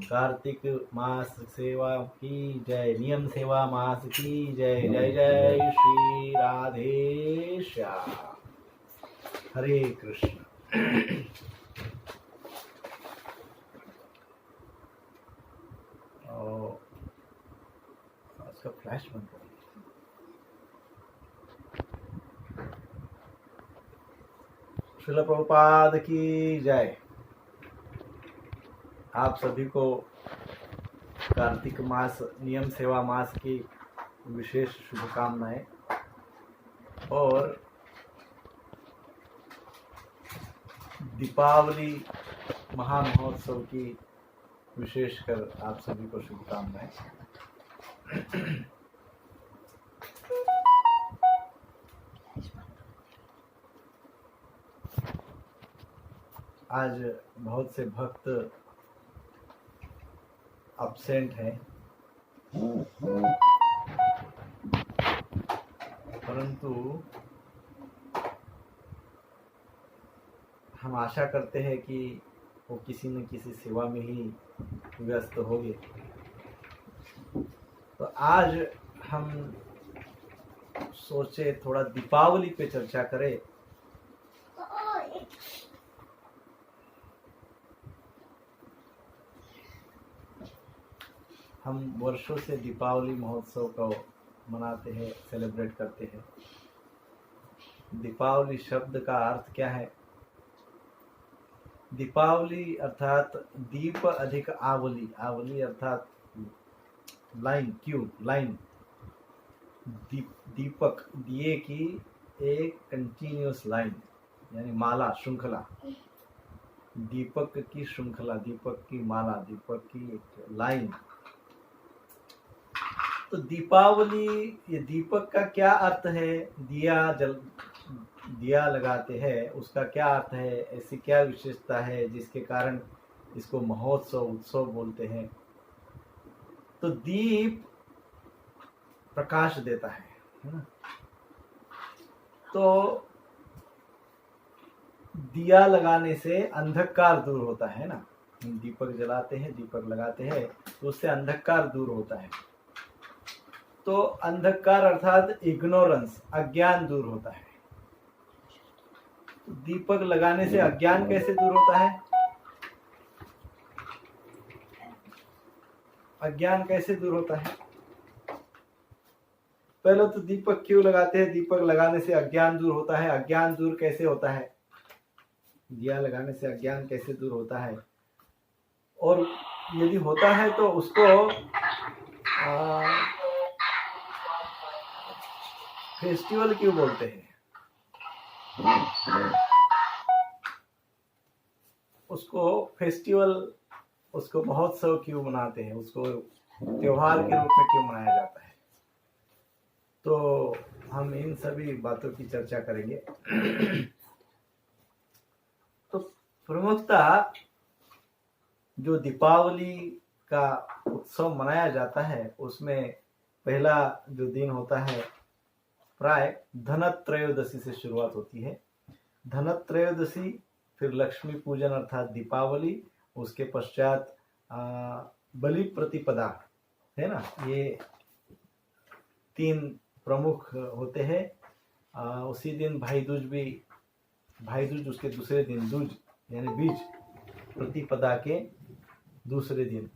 कार्तिक मास सेवा की जय, नियम सेवा मास की जय। जय जय श्री राधे श्याम। हरे कृष्ण। इसका फ्लैश बंद करो। श्रील प्रभुपाद की जय। आप सभी को कार्तिक मास नियम सेवा मास की विशेष शुभकामनाएं और दीपावली महामहोत्सव की विशेषकर आप सभी को शुभकामनाएं। आज बहुत से भक्त एब्सेंट हैं, परंतु हम आशा करते हैं कि वो किसी न किसी सेवा में ही व्यस्त होंगे। तो आज हम सोचे थोड़ा दीपावली पे चर्चा करें। हम वर्षों से दीपावली महोत्सव को मनाते हैं, सेलिब्रेट करते हैं। दीपावली शब्द का अर्थ क्या है? दीपावली अर्थात दीप अधिक आवली, आवली अर्थात लाइन, क्यूब लाइन, दीपक, दिए की एक कंटिन्यूअस लाइन यानी माला, श्रृंखला, दीपक की श्रृंखला, दीपक की माला, दीपक की एक लाइन। तो दीपावली, ये दीपक का क्या अर्थ है? दिया लगाते हैं, उसका क्या अर्थ है? ऐसी क्या विशेषता है जिसके कारण इसको महोत्सव, उत्सव बोलते हैं? तो दीप प्रकाश देता है ना? तो दिया लगाने से अंधकार दूर होता है ना। हम दीपक जलाते हैं, दीपक लगाते हैं, तो उससे अंधकार दूर होता है। तो अंधकार अर्थात इग्नोरेंस, अज्ञान दूर होता है। तो दीपक लगाने से अज्ञान कैसे दूर होता है? अज्ञान कैसे दूर होता है? पहले तो दीपक क्यों लगाते हैं? दीपक लगाने से अज्ञान दूर होता है। अज्ञान दूर कैसे होता है? दिया लगाने से अज्ञान कैसे दूर होता है? और यदि होता है तो उसको फेस्टिवल क्यों बोलते हैं? उसको फेस्टिवल, उसको महोत्सव क्यों मनाते हैं? उसको त्योहार के रूप में क्यों मनाया जाता है? तो हम इन सभी बातों की चर्चा करेंगे। तो प्रमुखता जो दीपावली का उत्सव मनाया जाता है, उसमें पहला जो दिन होता है, प्राय धनत्रयोदशी से शुरुआत होती है। धनत्रयोदशी, फिर लक्ष्मी पूजन अर्थात दीपावली, उसके पश्चात बलि प्रतिपदा है ना। ये 3 प्रमुख होते हैं। उसी दिन भाई दूज उसके दूसरे दिन, दूज यानी बीज, प्रतिपदा के दूसरे दिन।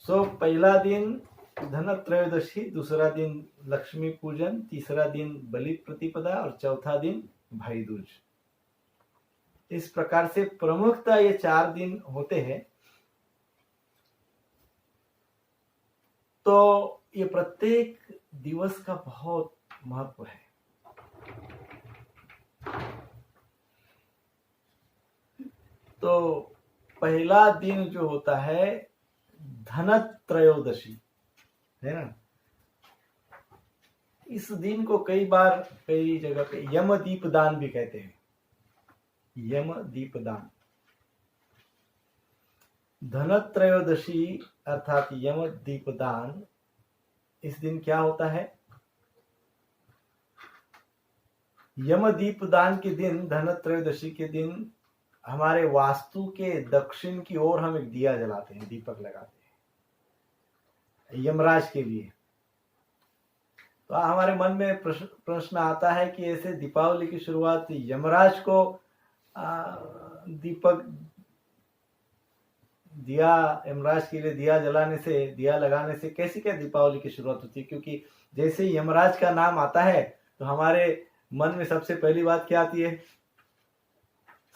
पहला दिन धनत्रयोदशी, दूसरा दिन लक्ष्मी पूजन, तीसरा दिन बलि प्रतिपदा और चौथा दिन भाई दूज। इस प्रकार से प्रमुखता ये 4 दिन होते हैं। तो ये प्रत्येक दिवस का बहुत महत्व है। तो पहला दिन जो होता है धनत्रयोदशी है ना, इस दिन को कई बार कई जगह पे यम दीपदान भी कहते हैं। यम दीपदान, धनत्रयोदशी अर्थात यम दीपदान। इस दिन क्या होता है? यम दीपदान के दिन, धनत्रयोदशी के दिन, हमारे वास्तु के दक्षिण की ओर हम एक दिया जलाते हैं, दीपक लगाते हैं यमराज के लिए। तो हमारे मन में प्रश्न आता है कि ऐसे दीपावली की शुरुआत यमराज को दीपक, दिया, यमराज के लिए दिया जलाने से, दिया लगाने से कैसी क्या दीपावली की शुरुआत होती है? क्योंकि जैसे ही यमराज का नाम आता है तो हमारे मन में सबसे पहली बात क्या आती है?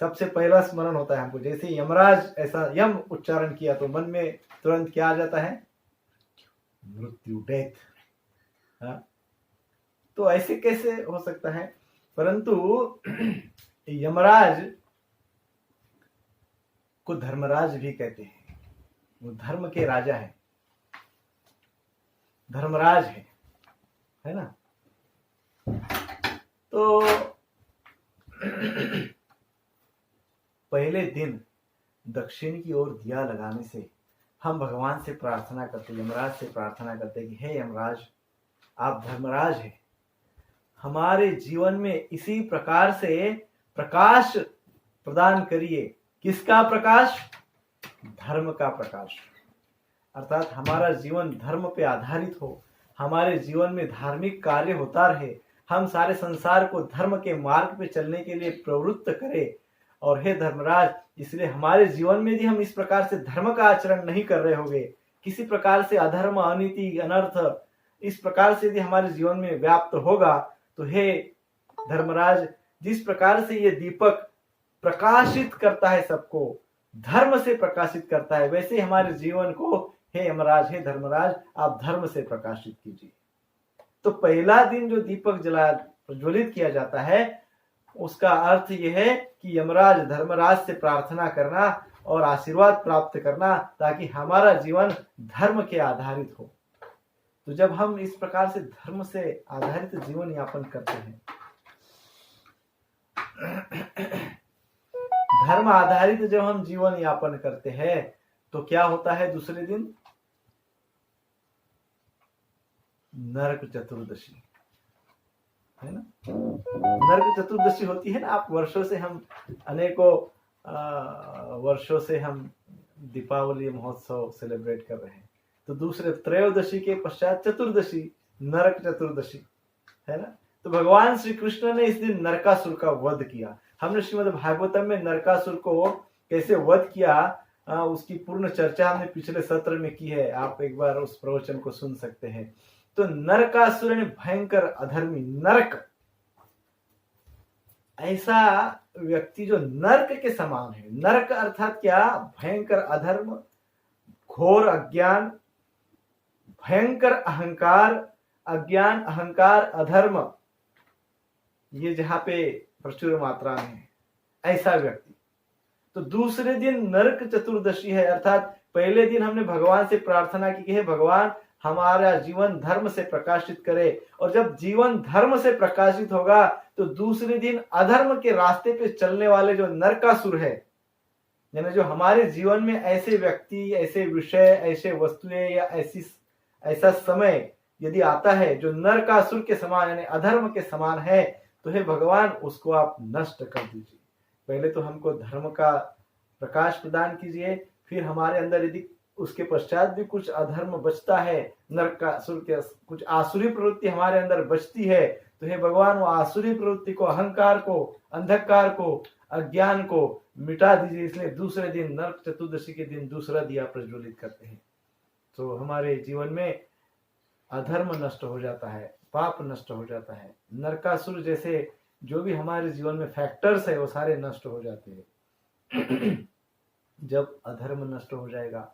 सबसे पहला स्मरण होता है हमको, जैसे यमराज ऐसा यम उच्चारण किया तो मन में तुरंत क्या आ जाता है? मृत्यु, डेथ। तो ऐसे कैसे हो सकता है? परंतु यमराज को धर्मराज भी कहते हैं। वो धर्म के राजा है, धर्मराज है ना। तो पहले दिन दक्षिण की ओर दिया लगाने से हम भगवान से प्रार्थना करते, यमराज से प्रार्थना करते कि हे यमराज, आप धर्मराज हैं, हमारे जीवन में इसी प्रकार से प्रकाश प्रदान करिए। किसका प्रकाश? धर्म का प्रकाश। अर्थात हमारा जीवन धर्म पे आधारित हो, हमारे जीवन में धार्मिक कार्य होता रहे, हम सारे संसार को धर्म के मार्ग पे चलने के लिए प्रवृत्त करें। और हे धर्मराज, इसलिए हमारे जीवन में यदि हम इस प्रकार से धर्म का आचरण नहीं कर रहे होंगे, किसी प्रकार से अधर्म, अनीति, अनर्थ इस प्रकार से यदि हमारे जीवन में व्याप्त होगा, तो हे धर्मराज, जिस प्रकार से ये दीपक प्रकाशित करता है सबको, धर्म से प्रकाशित करता है, वैसे हमारे जीवन को हे यमराज, हे धर्मराज, आप धर्म से प्रकाशित कीजिए। तो पहला दिन जो दीपक जला प्रज्वलित किया जाता है, उसका अर्थ यह है कि यमराज धर्मराज से प्रार्थना करना और आशीर्वाद प्राप्त करना, ताकि हमारा जीवन धर्म के आधारित हो। तो जब हम इस प्रकार से धर्म से आधारित जीवन यापन करते हैं, धर्म आधारित जब हम जीवन यापन करते हैं, तो क्या होता है? दूसरे दिन नरक चतुर्दशी, है ना? नरक चतुर्दशी होती है ना। आप वर्षों से हम अनेकों वर्षों से हम दीपावली महोत्सव सेलिब्रेट कर रहे हैं। तो दूसरे त्रयोदशी के पश्चात चतुर्दशी, नरक चतुर्दशी, है ना। तो भगवान श्री कृष्ण ने इस दिन नरकासुर का वध किया। हमने श्रीमद् भागवतम में नरकासुर को कैसे वध किया, उसकी पूर्ण चर्चा हमने पिछले सत्र में की है। आप एक बार उस प्रवचन को सुन सकते हैं। तो नरकासुर ने भयंकर अधर्मी, नरक, ऐसा व्यक्ति जो नरक के समान है। नरक अर्थात क्या? भयंकर अधर्म, घोर अज्ञान, भयंकर अहंकार, अज्ञान, अहंकार, अधर्म, ये जहां पे प्रचुर मात्रा में है, ऐसा व्यक्ति। तो दूसरे दिन नरक चतुर्दशी है, अर्थात पहले दिन हमने भगवान से प्रार्थना की है भगवान हमारा जीवन धर्म से प्रकाशित करे, और जब जीवन धर्म से प्रकाशित होगा तो दूसरे दिन अधर्म के रास्ते पे चलने वाले जो नरकासुर है, यानी जो हमारे जीवन में ऐसे व्यक्ति, ऐसे विषय, ऐसे वस्तुएं या ऐसा समय यदि आता है जो नरकासुर के समान यानी अधर्म के समान है, तो हे भगवान उसको आप नष्ट कर दीजिए। पहले तो हमको धर्म का प्रकाश प्रदान कीजिए, फिर हमारे अंदर यदि उसके पश्चात भी कुछ अधर्म बचता है, नरकासुर के कुछ आसुरी प्रवृत्ति हमारे अंदर बचती है, तो हे भगवान वो आसुरी प्रवृत्ति को, अहंकार को, अंधकार को, अज्ञान को मिटा दीजिए। इसलिए दूसरे दिन नरक चतुर्दशी के दिन दूसरा दिया प्रज्वलित करते हैं। तो हमारे जीवन में अधर्म नष्ट हो जाता है, पाप नष्ट हो जाता है, नरकासुर जैसे जो भी हमारे जीवन में फैक्टर्स है वो सारे नष्ट हो जाते हैं। जब अधर्म नष्ट हो जाएगा,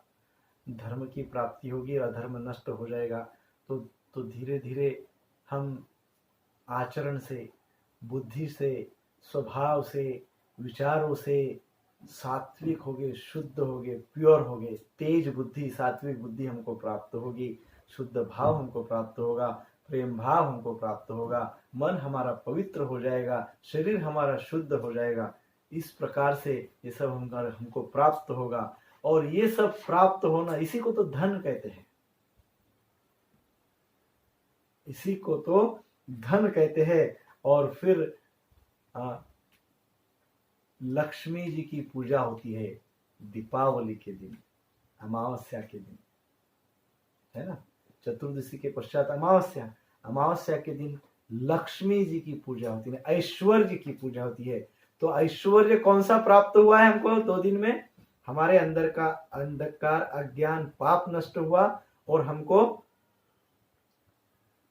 धर्म की प्राप्ति होगी, और अधर्म नष्ट हो जाएगा तो धीरे धीरे हम आचरण से, बुद्धि से, स्वभाव से, विचारों से सात्विक होगे, शुद्ध होगे, प्योर होगे। तेज बुद्धि, सात्विक बुद्धि हमको प्राप्त होगी, शुद्ध भाव हमको प्राप्त होगा, प्रेम भाव हमको प्राप्त होगा, मन हमारा पवित्र हो जाएगा, शरीर हमारा शुद्ध हो जाएगा। इस प्रकार से ये सब हमको प्राप्त होगा। और ये सब प्राप्त होना, इसी को तो धन कहते हैं, इसी को तो धन कहते हैं। और फिर लक्ष्मी जी की पूजा होती है दीपावली के दिन, अमावस्या के दिन, है ना। चतुर्दशी के पश्चात अमावस्या, अमावस्या के दिन लक्ष्मी जी की पूजा होती है, ऐश्वर्य की पूजा होती है। तो ऐश्वर्य कौन सा प्राप्त हुआ है हमको 2 दिन में? हमारे अंदर का अंधकार, अज्ञान, पाप नष्ट हुआ, और हमको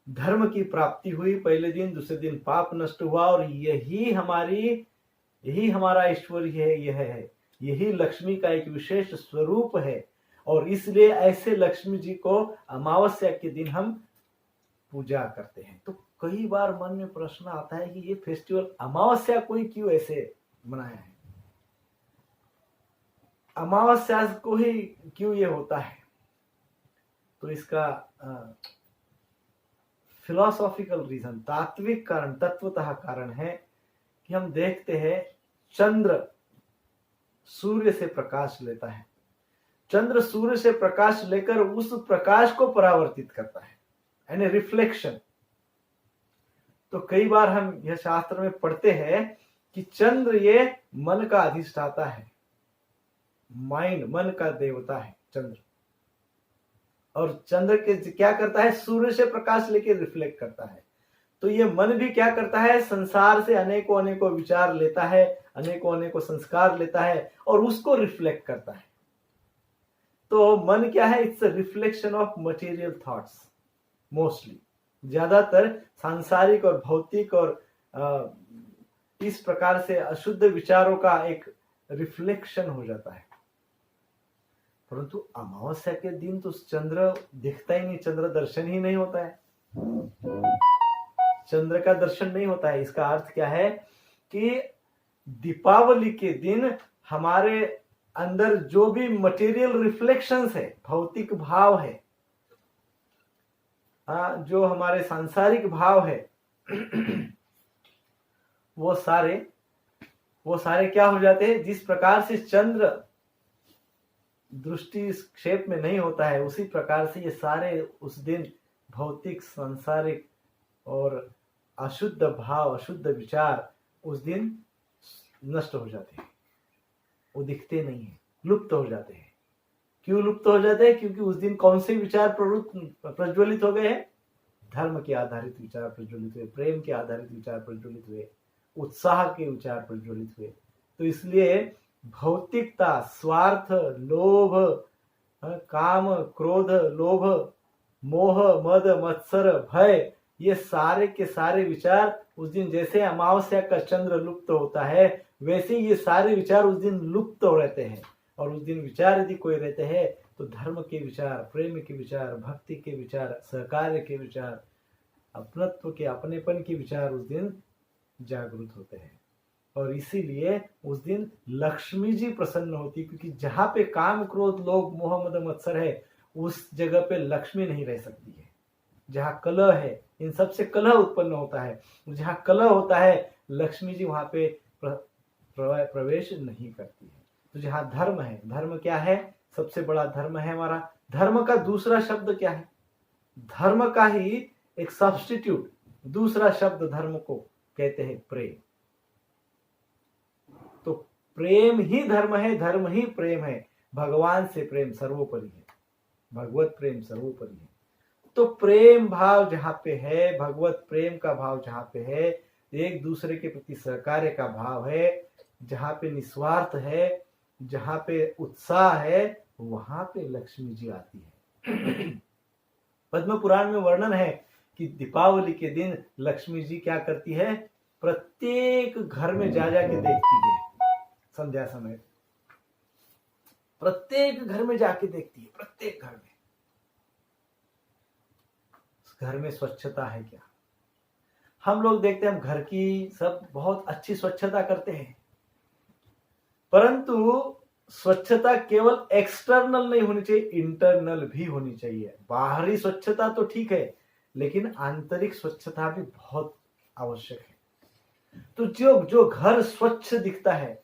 धर्म की प्राप्ति हुई पहले दिन, दूसरे दिन पाप नष्ट हुआ। और यही हमारा ऐश्वर्य है, यही लक्ष्मी का एक विशेष स्वरूप है। और इसलिए ऐसे लक्ष्मी जी को अमावस्या के दिन हम पूजा करते हैं। तो कई बार मन में प्रश्न आता है कि ये फेस्टिवल अमावस्या को ही क्यों ऐसे मनाया है, अमावस्या को ही क्यों ये होता है? तो इसका फिलोसॉफिकल रीजन, तात्विक कारण, तत्वतः कारण है कि हम देखते हैं चंद्र सूर्य से प्रकाश लेता है, चंद्र सूर्य से प्रकाश लेकर उस प्रकाश को परावर्तित करता है, यानी रिफ्लेक्शन। तो कई बार हम यह शास्त्र में पढ़ते हैं कि चंद्र ये मन का अधिष्ठाता है, माइंड, मन का देवता है चंद्र। और चंद्र के क्या करता है? सूर्य से प्रकाश लेके रिफ्लेक्ट करता है। तो ये मन भी क्या करता है? संसार से अनेकों विचार लेता है, अनेकों संस्कार लेता है और उसको रिफ्लेक्ट करता है। तो मन क्या है? It's a reflection of material thoughts, mostly ज्यादातर सांसारिक और भौतिक और इस प्रकार से अशुद्ध विचारों का एक रिफ्लेक्शन हो जाता है। परंतु अमावस्या के दिन तो चंद्र दिखता ही नहीं, चंद्र दर्शन ही नहीं होता है, चंद्र का दर्शन नहीं होता है। इसका अर्थ क्या है कि दीपावली के दिन हमारे अंदर जो भी मटेरियल रिफ्लेक्शंस है, भौतिक भाव है, जो हमारे सांसारिक भाव है, वो सारे क्या हो जाते हैं, जिस प्रकार से चंद्र दृष्टि क्षेप में नहीं होता है, उसी प्रकार से ये सारे उस दिन भौतिक, सांसारिक और अशुद्ध भाव, अशुद्ध विचार उस दिन नष्ट हो जाते हैं, वो दिखते नहीं है, लुप्त हो जाते हैं। क्यों लुप्त हो जाते हैं? क्योंकि उस दिन कौन से विचार प्रज्वलित हो गए हैं? धर्म के आधारित विचार प्रज्वलित हुए, प्रेम के आधारित विचार प्रज्वलित हुए, उत्साह के विचार प्रज्वलित हुए। तो इसलिए भौतिकता, स्वार्थ, लोभ, काम, क्रोध, लोभ, मोह, मद, मत्सर, भय, ये सारे के सारे विचार उस दिन, जैसे अमावस्या का चंद्र लुप्त होता है, वैसे ये सारे विचार उस दिन लुप्त हो रहते हैं। और उस दिन विचार यदि कोई रहते हैं तो धर्म के विचार, प्रेम के विचार, भक्ति के विचार, सहकार्य के विचार, अपनत्व के, अपनेपन के विचार उस दिन जागृत होते हैं। और इसीलिए उस दिन लक्ष्मी जी प्रसन्न होती, क्योंकि जहां पे काम, क्रोध, लोभ, मोह, मद, मत्सर है, उस जगह पे लक्ष्मी नहीं रह सकती है। जहां कलह है, इन सब से कलह उत्पन्न होता है, जहां कलह होता है, लक्ष्मी जी वहां पे प्रवेश नहीं करती है। तो जहां धर्म है, धर्म क्या है? सबसे बड़ा धर्म है हमारा। धर्म का दूसरा शब्द क्या है? धर्म का ही एक सब्स्टिट्यूट, दूसरा शब्द धर्म को कहते हैं प्रेम। तो प्रेम ही धर्म है, धर्म ही प्रेम है। भगवान से प्रेम सर्वोपरि है, भगवत प्रेम सर्वोपरि है। तो प्रेम भाव जहां पे है, भगवत प्रेम का भाव जहां पे है, एक दूसरे के प्रति सहकार्य का भाव है, जहां पे निस्वार्थ है, जहां पे उत्साह है, वहां पे लक्ष्मी जी आती है। पद्म पुराण में वर्णन है कि दीपावली के दिन लक्ष्मी जी क्या करती है? प्रत्येक घर में जा जाके देखती है। संध्या समय प्रत्येक घर में जाके देखती है, प्रत्येक घर में। घर में स्वच्छता है क्या? हम लोग देखते हैं, हम घर की सब बहुत अच्छी स्वच्छता करते हैं, परंतु स्वच्छता केवल एक्सटर्नल नहीं होनी चाहिए, इंटरनल भी होनी चाहिए। बाहरी स्वच्छता तो ठीक है, लेकिन आंतरिक स्वच्छता भी बहुत आवश्यक है। तो जो घर स्वच्छ दिखता है,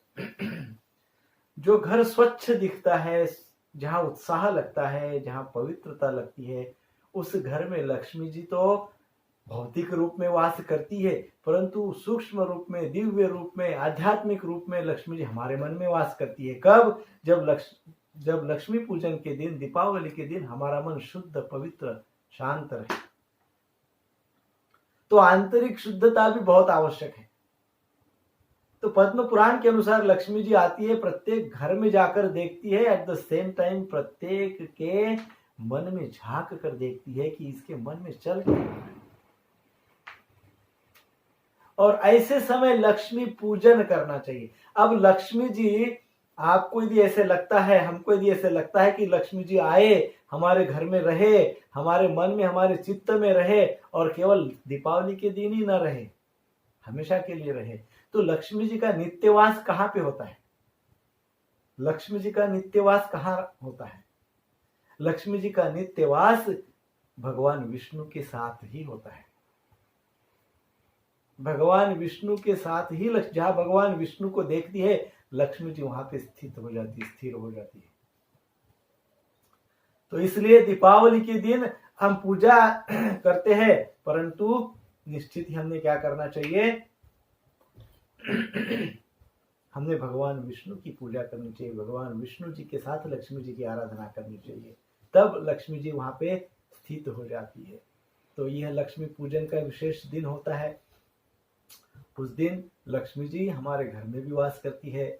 जो घर स्वच्छ दिखता है, जहां उत्साह लगता है, जहां पवित्रता लगती है, उस घर में लक्ष्मी जी तो भौतिक रूप में वास करती है, परंतु सूक्ष्म रूप में, दिव्य रूप में, आध्यात्मिक रूप में लक्ष्मी जी हमारे मन में वास करती है। कब? जब लक्ष्मी पूजन के दिन, दीपावली के दिन हमारा मन शुद्ध, पवित्र, शांत रहे। तो आंतरिक शुद्धता भी बहुत आवश्यक है। तो पद्म पुराण के अनुसार लक्ष्मी जी आती है, प्रत्येक घर में जाकर देखती है, एट द सेम टाइम प्रत्येक के मन में झांक कर देखती है कि इसके मन में चल क्या रहा है। और ऐसे समय लक्ष्मी पूजन करना चाहिए। अब लक्ष्मी जी, आपको यदि ऐसे लगता है, हमको यदि ऐसे लगता है कि लक्ष्मी जी आए, हमारे घर में रहे, हमारे मन में, हमारे चित्त में रहे, और केवल दीपावली के दिन ही न रहे, हमेशा के लिए रहे, तो लक्ष्मी जी का नित्यवास कहां पे होता है? लक्ष्मी जी का नित्यवास कहां होता है? लक्ष्मी जी का नित्यवास भगवान विष्णु के साथ ही होता है। भगवान विष्णु के साथ ही, जहां भगवान विष्णु को देखती है, लक्ष्मी जी वहां पे स्थित हो जाती, स्थिर हो जाती है। तो इसलिए दीपावली के दिन हम पूजा करते हैं, परंतु निश्चित ही हमने क्या करना चाहिए? हमने भगवान विष्णु की पूजा करनी चाहिए, भगवान विष्णु जी के साथ लक्ष्मी जी की आराधना करनी चाहिए, तब लक्ष्मी जी वहां पे स्थित हो जाती है। तो यह लक्ष्मी पूजन का विशेष दिन होता है। उस दिन लक्ष्मी जी हमारे घर में भी वास करती है।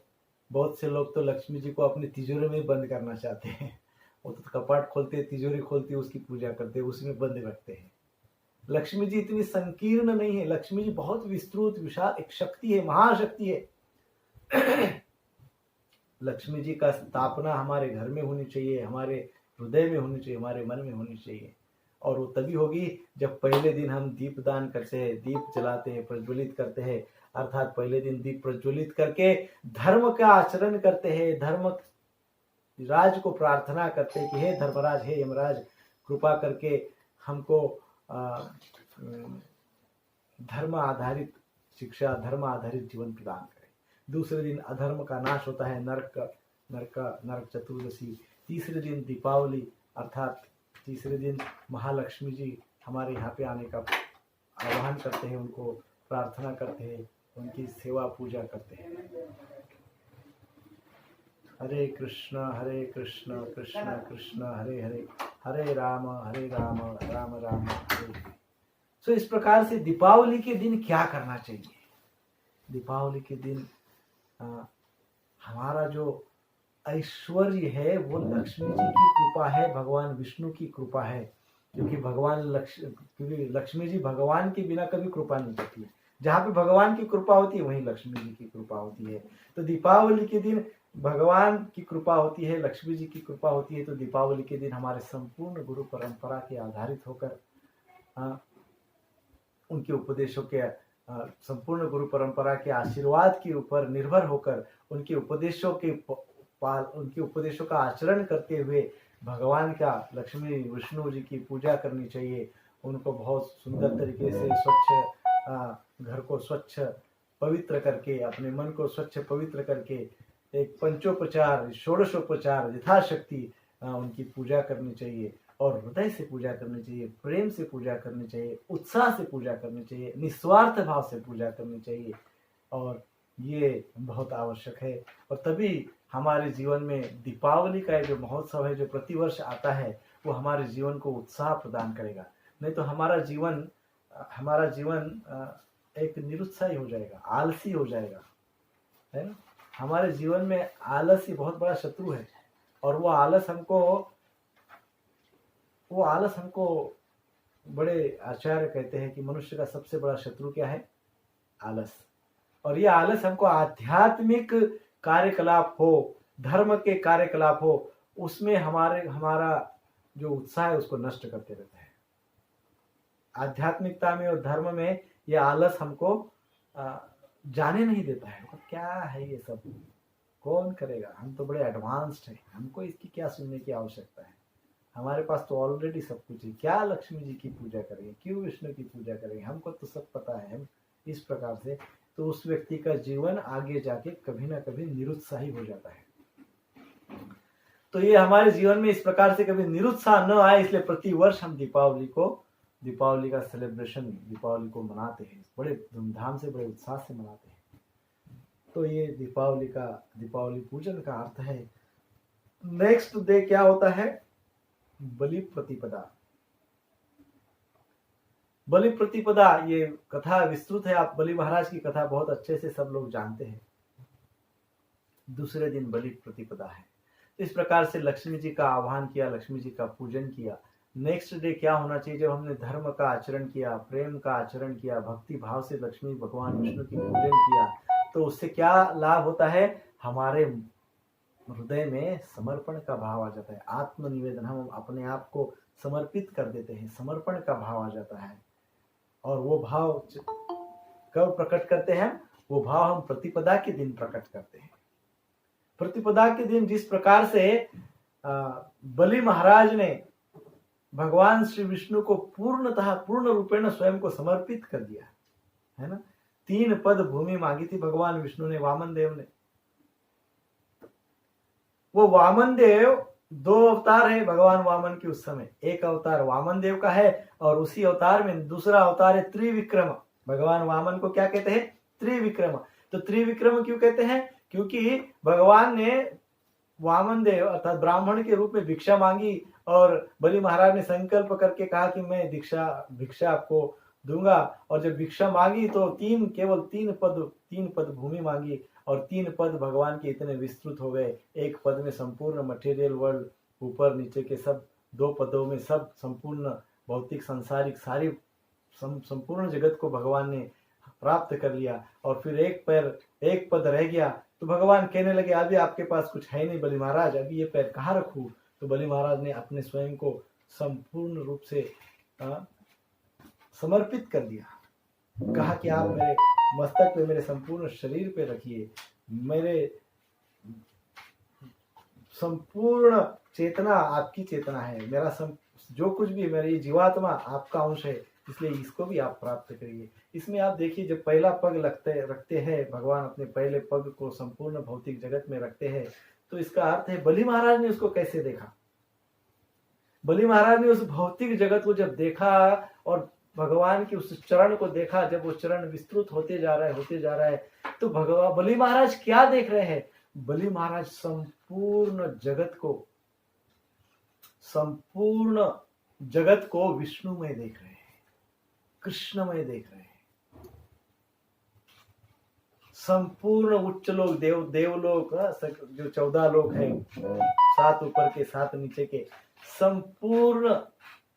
बहुत से लोग तो लक्ष्मी जी को अपनी तिजोरी में बंद करना चाहते हैं, वो तो कपाट खोलते, तिजोरी खोलते, उसकी पूजा करते, उसमें बंद रखते हैं। लक्ष्मी जी इतनी संकीर्ण नहीं है, लक्ष्मी जी बहुत विस्तृत विशाल एक शक्ति है, महाशक्ति है। लक्ष्मी जी का स्थापना हमारे घर में होनी चाहिए, हमारे हृदय में होनी चाहिए, हमारे मन में होनी चाहिए। और वो तभी होगी जब पहले दिन हम दीप दान करते हैं, दीप जलाते हैं, प्रज्वलित करते हैं। अर्थात पहले दिन दीप प्रज्वलित करके धर्म का आचरण करते हैं, धर्म राज को प्रार्थना करते हैं कि हे धर्मराज, हे यमराज, कृपा करके हमको धर्म आधारित शिक्षा, धर्म आधारित जीवन प्रदान करें। दूसरे दिन अधर्म का नाश होता है, नरक चतुर्दशी। तीसरे दिन दीपावली, अर्थात तीसरे दिन महालक्ष्मी जी हमारे यहाँ पे आने का आह्वान करते हैं, उनको प्रार्थना करते हैं, उनकी सेवा पूजा करते हैं। हरे कृष्ण कृष्ण कृष्ण हरे हरे, हरे राम राम राम हरे हरे। तो इस प्रकार से दीपावली के दिन क्या करना चाहिए? दीपावली के दिन हमारा जो ऐश्वर्य है वो लक्ष्मी जी की कृपा है, भगवान विष्णु की कृपा है। क्योंकि लक्ष्मी जी भगवान के बिना कभी कृपा नहीं करती है। जहाँ पे भगवान की कृपा होती है वहीं लक्ष्मी जी की कृपा होती है। तो दीपावली के दिन भगवान की कृपा होती है, लक्ष्मी जी की कृपा होती है। तो दीपावली के दिन हमारे संपूर्ण गुरु परंपरा के आधारित होकर उनके उपदेशों के संपूर्ण गुरु परंपरा के आशीर्वाद के ऊपर निर्भर होकर उनके उपदेशों का आचरण करते हुए भगवान का, लक्ष्मी विष्णु जी की पूजा करनी चाहिए। उनको बहुत सुंदर तरीके से स्वच्छ घर को स्वच्छ पवित्र करके, अपने मन को स्वच्छ पवित्र करके एक पंचोपचार, षोडशोपचार यथाशक्ति उनकी पूजा करनी चाहिए। और हृदय से पूजा करनी चाहिए, प्रेम से पूजा करनी चाहिए, उत्साह से पूजा करनी चाहिए, निस्वार्थ भाव से पूजा करनी चाहिए। और ये बहुत आवश्यक है। और तभी हमारे जीवन में दीपावली का जो महोत्सव है, जो प्रतिवर्ष आता है, वो हमारे जीवन को उत्साह प्रदान करेगा। नहीं तो हमारा जीवन एक निरुत्साही हो जाएगा, आलसी हो जाएगा, है ना। हमारे जीवन में आलस ही बहुत बड़ा शत्रु है। और वो आलस हमको बड़े आचार्य कहते हैं कि मनुष्य का सबसे बड़ा शत्रु क्या है? आलस। और ये आलस हमको आध्यात्मिक कार्यकलाप हो, धर्म के कार्यकलाप हो, उसमें हमारा जो उत्साह है उसको नष्ट करते रहता है। आध्यात्मिकता में और धर्म में ये आलस हमको जाने नहीं देता है। क्या है ये सब, कौन करेगा, हम तो बड़े एडवांस्ड हैं, हमको इसकी क्या सुनने की आवश्यकता है, हमारे पास तो ऑलरेडी सब कुछ है, क्या लक्ष्मी जी की पूजा करेंगे, क्यों विष्णु की पूजा करेंगे, हमको तो सब पता है। हम इस प्रकार से, तो उस व्यक्ति का जीवन आगे जाके कभी ना कभी निरुत्साही हो जाता है। तो ये हमारे जीवन में इस प्रकार से कभी निरुत्साह न आए, इसलिए प्रतिवर्ष हम दीपावली का सेलिब्रेशन, दीपावली को मनाते हैं, बड़े धूमधाम से, बड़े उत्साह से मनाते हैं। तो ये दीपावली पूजन का अर्थ है। नेक्स्ट डे क्या होता है? बलि प्रतिपदा। बलि प्रतिपदा, ये कथा विस्तृत है, आप बलि महाराज की कथा बहुत अच्छे से सब लोग जानते हैं। दूसरे दिन बलि प्रतिपदा है। तो इस प्रकार से लक्ष्मी जी का आह्वान किया, लक्ष्मी जी का पूजन किया। नेक्स्ट डे क्या होना चाहिए? जब हमने धर्म का आचरण किया, प्रेम का आचरण किया, भक्ति भाव से लक्ष्मी भगवान विष्णु की पूजन किया, तो उससे क्या लाभ होता है? हमारे हृदय में समर्पण का भाव आ जाता है, आत्मनिवेदन, हम अपने आप को समर्पित कर देते हैं, समर्पण का भाव आ जाता है। और वो भाव कब प्रकट करते हैं? वो भाव हम प्रतिपदा के दिन प्रकट करते हैं। प्रतिपदा के दिन जिस प्रकार से बलि महाराज ने भगवान श्री विष्णु को पूर्ण रूपेण स्वयं को समर्पित कर दिया, है ना। 3 पद भूमि मांगी थी भगवान विष्णु ने, वामन देव ने। वो वामन देव 2 अवतार है भगवान वामन के उस समय। एक अवतार वामन देव का है और उसी अवतार में दूसरा अवतार है त्रिविक्रम। भगवान वामन को क्या कहते हैं? त्रिविक्रम। तो त्रिविक्रम क्यों कहते हैं? क्योंकि भगवान ने वामन देव अर्थात ब्राह्मण के रूप में भिक्षा मांगी और बलि महाराज ने संकल्प करके कहा कि मैं भिक्षा आपको दूंगा। और जब भिक्षा मांगी तो केवल 3 पद भूमि मांगी और 3 पद भगवान के इतने विस्तृत हो गए। एक पद में संपूर्ण मटेरियल वर्ल्ड, ऊपर नीचे के सब, 2 पदों में सब संपूर्ण भौतिक सांसारिक सारी संपूर्ण जगत को भगवान ने प्राप्त कर लिया और फिर एक पद रह गया, तो भगवान कहने लगे अभी आपके पास कुछ है नहीं बलि महाराज, अभी ये पैर कहाँ रखूं। तो बलि महाराज ने अपने स्वयं को संपूर्ण रूप से समर्पित कर दिया, कहा कि आप मेरे मस्तक पे, मेरे संपूर्ण शरीर पे रखिए, मेरे संपूर्ण चेतना आपकी चेतना है, मेरा जो कुछ भी मेरी जीवात्मा आपका अंश है, इसलिए इसको भी आप प्राप्त करिए। इसमें आप देखिए, जब पहला पग रखते हैं भगवान, अपने पहले पग को संपूर्ण भौतिक जगत में रखते हैं, तो इसका अर्थ है बलि महाराज ने उसको कैसे देखा। बलि महाराज ने उस भौतिक जगत को जब देखा और भगवान की उस चरण को देखा, जब वो चरण विस्तृत होते जा रहा है, तो भगवान बलि महाराज क्या देख रहे हैं। बलि महाराज संपूर्ण जगत को विष्णुमय देख रहे हैं, कृष्णमय देख रहे हैं। संपूर्ण उच्च लोग, देवलोक, जो 14 लोग हैं, 7 ऊपर के 7 नीचे के, संपूर्ण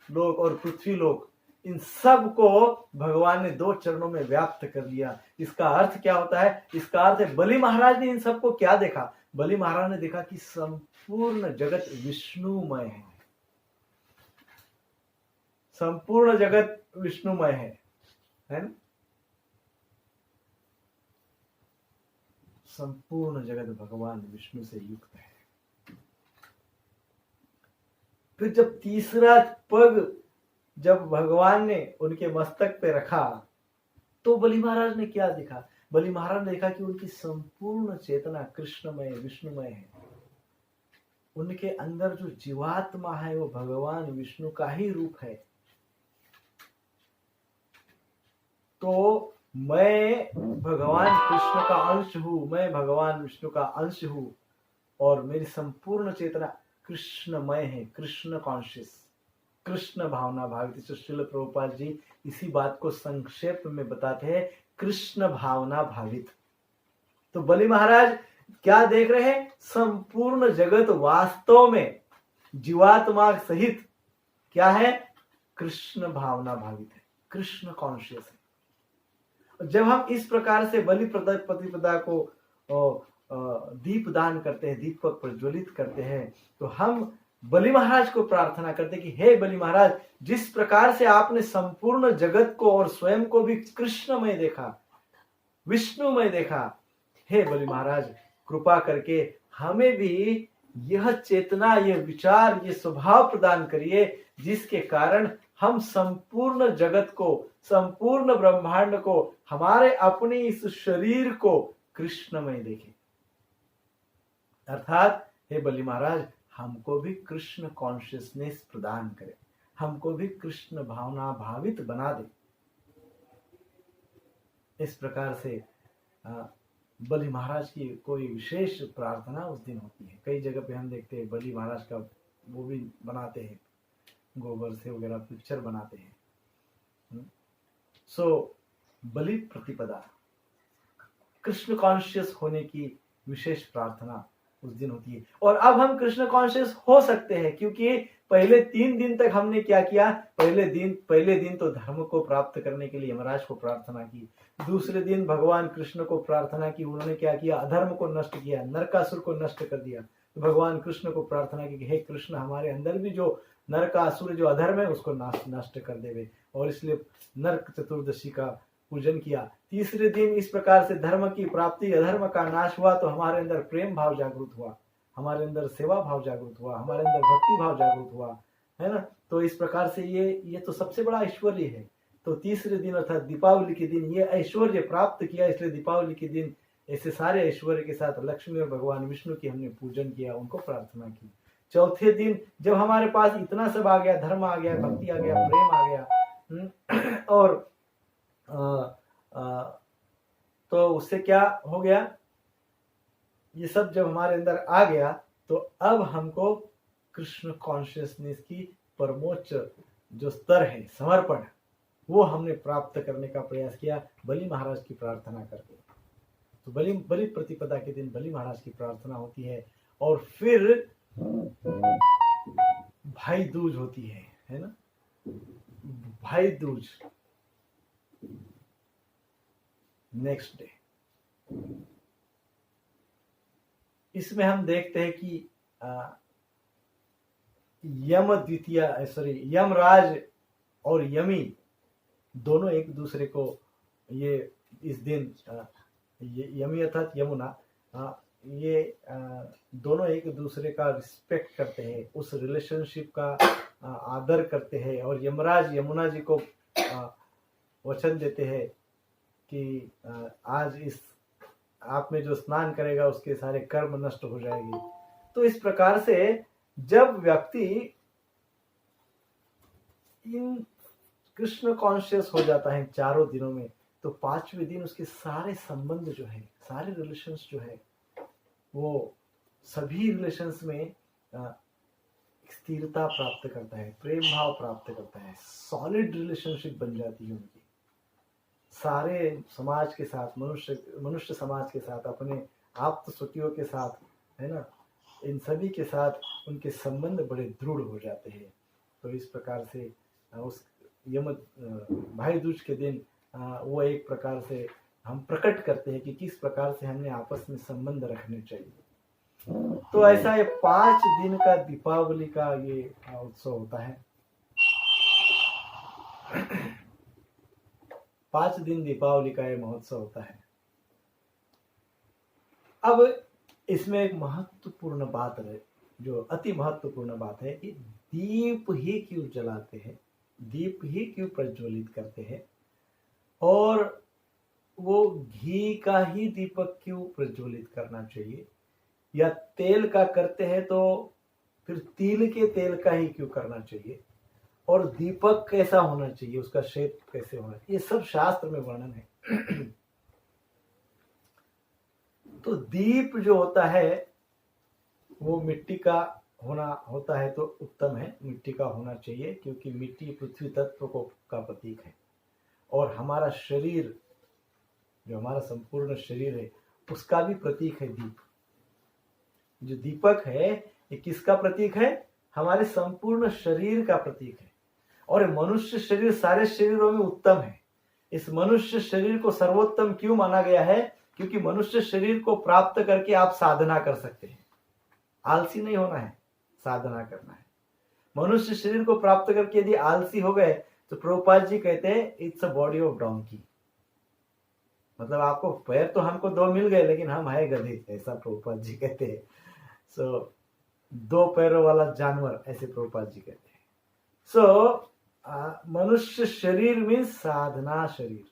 लोग और पृथ्वी लोग, इन सब को भगवान ने 2 चरणों में व्याप्त कर लिया। इसका अर्थ क्या होता है। इसका अर्थ है बलि महाराज ने इन सबको क्या देखा। बलि महाराज ने देखा कि संपूर्ण जगत विष्णुमय है, संपूर्ण जगत विष्णुमय है ना। संपूर्ण जगत भगवान विष्णु से युक्त है। फिर जब तीसरा पग जब भगवान ने उनके मस्तक पे रखा, तो बलि महाराज ने क्या देखा। बलि महाराज ने देखा कि उनकी संपूर्ण चेतना कृष्णमय विष्णुमय है। उनके अंदर जो जीवात्मा है वो भगवान विष्णु का ही रूप है। तो मैं भगवान कृष्ण का अंश हूं, मैं भगवान विष्णु का अंश हूं और मेरी संपूर्ण चेतना कृष्णमय है, कृष्ण कॉन्शियस, कृष्ण भावना भावित। तो श्रील प्रभुपाद जी इसी बात को संक्षेप में बताते हैं, कृष्ण भावना भावित। तो बलि महाराज क्या देख रहे हैं। संपूर्ण जगत वास्तव में जीवात्मा सहित क्या है, कृष्ण भावना भावित है, कृष्ण कॉन्शियस है। जब हम इस प्रकार से बलि प्रतिपदा को दीप दान करते हैं, दीप को प्रज्वलित करते हैं, तो हम बलि महाराज को प्रार्थना करते हैं कि हे बलि महाराज, जिस प्रकार से आपने संपूर्ण जगत को और स्वयं को भी कृष्णमय देखा, विष्णुमय देखा, हे बलि महाराज कृपा करके हमें भी यह चेतना, यह विचार, यह स्वभाव प्रदान करिए, जिसके कारण हम संपूर्ण जगत को, संपूर्ण ब्रह्मांड को, हमारे अपने इस शरीर को कृष्णमय देखें। अर्थात हे बलि महाराज, हमको भी कृष्ण कॉन्शियसनेस प्रदान करें, हमको भी कृष्ण भावना भावित बना दे। इस प्रकार से बलि महाराज की कोई विशेष प्रार्थना उस दिन होती है। कई जगह पे हम देखते हैं बलि महाराज का वो भी बनाते हैं, गोबर से वगैरह पिक्चर बनाते हैं। सो बलि प्रतिपदा, कृष्ण कॉन्शियस होने की विशेष प्रार्थना उस दिन होती है। और अब हम कृष्ण कॉन्शियस हो सकते हैं, क्योंकि पहले 3 दिन तक हमने क्या किया। पहले दिन तो धर्म को प्राप्त करने के लिए यमराज को प्रार्थना की। दूसरे दिन भगवान कृष्ण को प्रार्थना की, उन्होंने क्या किया, अधर्म को नष्ट किया, नरकासुर को नष्ट कर दिया। तो भगवान कृष्ण को प्रार्थना की कि हे कृष्ण, हमारे अंदर भी जो नरकासुर, जो अधर्म है, उसको नष्ट कर देवे। और इसलिए नरक चतुर्दशी का पूजन किया। तीसरे दिन इस प्रकार से धर्म की प्राप्ति, अधर्म का नाश हुआ, तो हमारे अंदर प्रेम भाव जागृत हुआ, हमारे अंदर सेवा भाव जागृत हुआ, हमारे अंदर भक्ति भाव जागृत हुआ, है ना। तो इस प्रकार से ये तो सबसे बड़ा ऐश्वर्य है। तो तीसरे दिन अर्थात दीपावली के दिन ये ऐश्वर्य प्राप्त किया, इसलिए दीपावली के दिन ऐसे सारे ऐश्वर्य के साथ लक्ष्मी और भगवान विष्णु की हमने पूजन किया, उनको प्रार्थना की। चौथे दिन जब हमारे पास इतना सब आ गया, धर्म आ गया, भक्ति आ गया, प्रेम आ गया, और तो उससे क्या हो गया, ये सब जब हमारे अंदर आ गया, तो अब हमको कृष्ण कॉन्शियसनेस की परमोच्च जो स्तर है, समर्पण, वो हमने प्राप्त करने का प्रयास किया बलि महाराज की प्रार्थना करके। तो बलि प्रतिपदा के दिन बलि महाराज की प्रार्थना होती है। और फिर भाई दूज होती है ना। भाई दूज नेक्स्ट डे। इसमें हम देखते हैं कि यमराज और यमी दोनों एक दूसरे को ये इस दिन यमी अर्थात यमुना ये दोनों एक दूसरे का रिस्पेक्ट करते हैं, उस रिलेशनशिप का आदर करते हैं। और यमराज यमुना जी को वचन देते हैं कि आज इस आप में जो स्नान करेगा उसके सारे कर्म नष्ट हो जाएंगे। तो इस प्रकार से जब व्यक्ति इन कृष्ण कॉन्शियस हो जाता है चारों दिनों में, तो पांचवें दिन उसके सारे संबंध जो है, सारे रिलेशंस जो है, वो सभी रिलेशंस में स्थिरता प्राप्त करता है, प्रेम भाव प्राप्त करता है, सॉलिड रिलेशनशिप बन जाती है उनकी सारे समाज के साथ, मनुष्य समाज के साथ, अपने आप्त सुखियों के साथ, है ना, इन सभी के साथ उनके संबंध बड़े दृढ़ हो जाते हैं। तो इस प्रकार से उस भाई दूज के दिन वो एक प्रकार से हम प्रकट करते हैं कि किस प्रकार से हमने आपस में संबंध रखने चाहिए। तो ऐसा ये 5 दिन का दीपावली का ये उत्सव होता है। 5 दिन दीपावली का ये महोत्सव होता है। अब इसमें एक महत्वपूर्ण बात है, जो अति महत्वपूर्ण बात है कि दीप ही क्यों जलाते हैं, दीप ही क्यों प्रज्वलित करते हैं, और वो घी का ही दीपक क्यों प्रज्वलित करना चाहिए, या तेल का करते हैं तो फिर तिल के तेल का ही क्यों करना चाहिए, और दीपक कैसा होना चाहिए, उसका शेप कैसे होना चाहिए, ये सब शास्त्र में वर्णन है। तो दीप जो होता है वो मिट्टी का होता है तो उत्तम है, मिट्टी का होना चाहिए, क्योंकि मिट्टी पृथ्वी तत्व का प्रतीक है। और हमारा शरीर, जो हमारा संपूर्ण शरीर है, उसका भी प्रतीक है दीप। जो दीपक है ये किसका प्रतीक है, हमारे संपूर्ण शरीर का प्रतीक है। और मनुष्य शरीर सारे शरीरों में उत्तम है। इस मनुष्य शरीर को सर्वोत्तम क्यों माना गया है, क्योंकि मनुष्य शरीर को प्राप्त करके आप साधना कर सकते हैं। आलसी नहीं होना है, साधना करना है। मनुष्य शरीर को प्राप्त करके यदि आलसी हो गए तो प्रभुपाद जी कहते हैं it's a body of donkey, मतलब आपको पैर तो हमको 2 मिल गए लेकिन हम है गधे, ऐसा प्रभुपाद जी कहते हैं। सो 2 पैरों वाला जानवर, ऐसे प्रभुपाद जी कहते हैं। सो मनुष्य शरीर में साधना शरीर,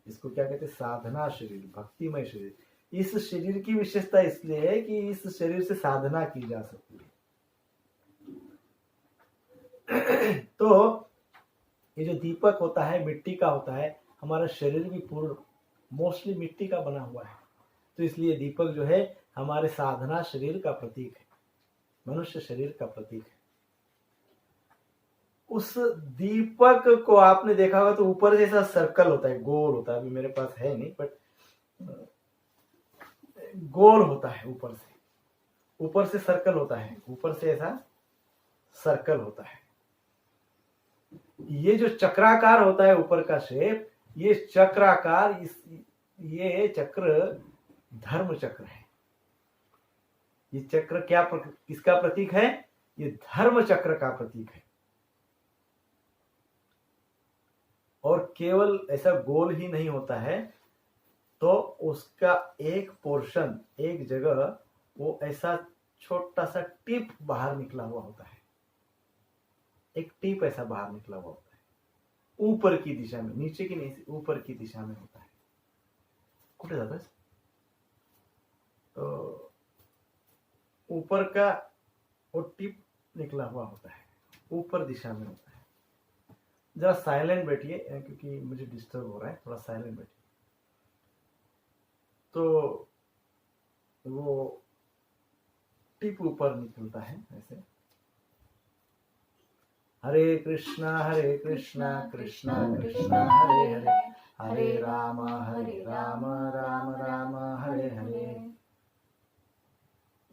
इसको क्या कहते हैं, साधना शरीर, भक्तिमय शरीर। इस शरीर की विशेषता इसलिए है कि इस शरीर से साधना की जा सकती है। तो ये जो दीपक होता है मिट्टी का होता है, हमारा शरीर भी पूर्ण मोस्टली मिट्टी का बना हुआ है, तो इसलिए दीपक जो है हमारे साधना शरीर का प्रतीक है, मनुष्य शरीर का प्रतीक है। उस दीपक को आपने देखा होगा तो ऊपर जैसा सर्कल होता है, गोल होता है, अभी मेरे पास है नहीं, बट गोल होता है, ऊपर से सर्कल होता है, ऊपर से ऐसा सर्कल होता है। ये जो चक्राकार होता है ऊपर का शेप, ये चक्राकार, ये चक्र धर्म चक्र है। ये चक्र किसका प्रतीक है, ये धर्म चक्र का प्रतीक है। और केवल ऐसा गोल ही नहीं होता है, तो उसका एक पोर्शन, एक जगह वो ऐसा छोटा सा टिप बाहर निकला हुआ होता है, एक टिप ऐसा बाहर निकला हुआ होता है, ऊपर की दिशा में, नीचे की नहीं, ऊपर की दिशा में होता है। कुछ जाता है तो ऊपर का वो टिप निकला हुआ होता है, ऊपर दिशा में होता है। जरा साइलेंट बैठिए क्योंकि मुझे डिस्टर्ब हो रहा है, थोड़ा साइलेंट बैठिए। तो वो टिप ऊपर निकलता है ऐसे। हरे कृष्णा कृष्णा कृष्णा हरे हरे, हरे राम राम राम हरे हरे।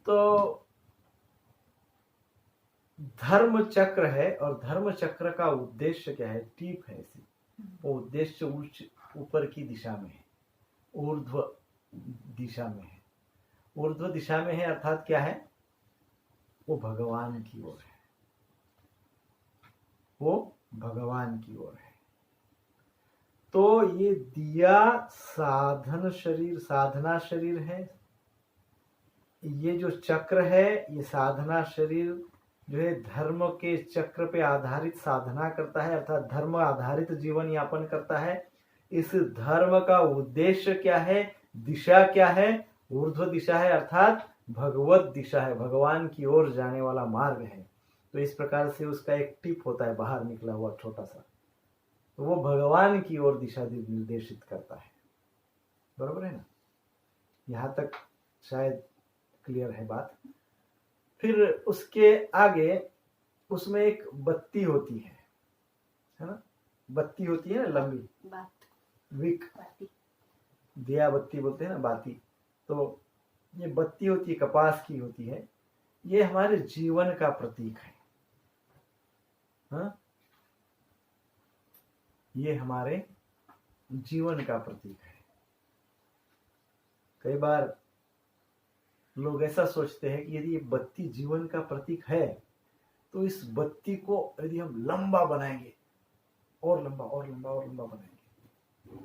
तो धर्म चक्र है, और धर्म चक्र का उद्देश्य क्या है, टीप है ऐसी, वो उद्देश्य ऊपर की दिशा में है, ऊर्ध्व दिशा में है। ऊर्ध्व दिशा में है अर्थात क्या है, वो भगवान की ओर है, वो भगवान की ओर है। तो ये दिया साधन शरीर, साधना शरीर है। ये जो चक्र है, ये साधना शरीर जो है धर्म के चक्र पे आधारित साधना करता है, अर्थात धर्म आधारित जीवन यापन करता है। इस धर्म का उद्देश्य क्या है, दिशा क्या है, ऊर्ध्व दिशा है, अर्थात भगवत दिशा है, भगवान की ओर जाने वाला मार्ग है। तो इस प्रकार से उसका एक टिप होता है बाहर निकला हुआ छोटा सा, तो वो भगवान की ओर दिशा निर्देशित करता है। बरोबर है ना, यहां तक शायद क्लियर है बात। फिर उसके आगे उसमें एक बत्ती होती है ना, बत्ती होती है ना लंबी, विक, दिया बत्ती बोलते हैं ना, बाती। तो ये बत्ती होती है, कपास की होती है, ये हमारे जीवन का प्रतीक है। हाँ? ये हमारे जीवन का प्रतीक है। कई बार लोग ऐसा सोचते हैं कि यदि ये बत्ती जीवन का प्रतीक है तो इस बत्ती को यदि हम लंबा बनाएंगे, और लंबा और लंबा और लंबा बनाएंगे,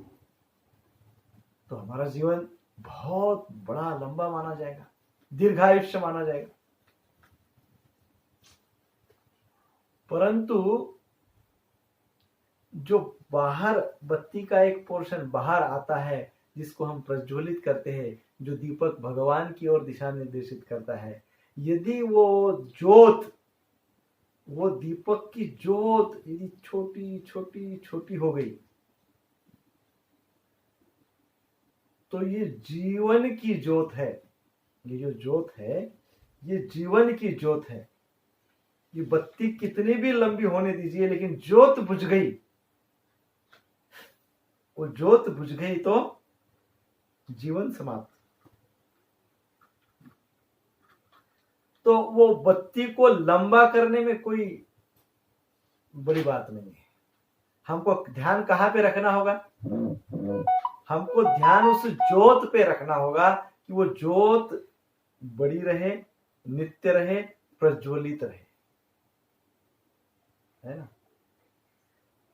तो हमारा जीवन बहुत बड़ा लंबा माना जाएगा, दीर्घायुष्य माना जाएगा। परंतु जो बाहर बत्ती का एक पोर्शन बाहर आता है, जिसको हम प्रज्वलित करते हैं, जो दीपक भगवान की ओर दिशा निर्देशित करता है, यदि वो ज्योत, वो दीपक की ज्योत यदि छोटी छोटी छोटी हो गई, तो ये जीवन की ज्योत है। ये जो ज्योत है, ये जीवन की ज्योत है। ये बत्ती कितनी भी लंबी होने दीजिए, लेकिन ज्योत बुझ गई, वो ज्योत बुझ गई तो जीवन समाप्त। तो वो बत्ती को लंबा करने में कोई बड़ी बात नहीं है। हमको ध्यान कहां पे रखना होगा, हमको ध्यान उस ज्योत पे रखना होगा कि वो ज्योत बड़ी रहे, नित्य रहे, प्रज्वलित रहे, है ना।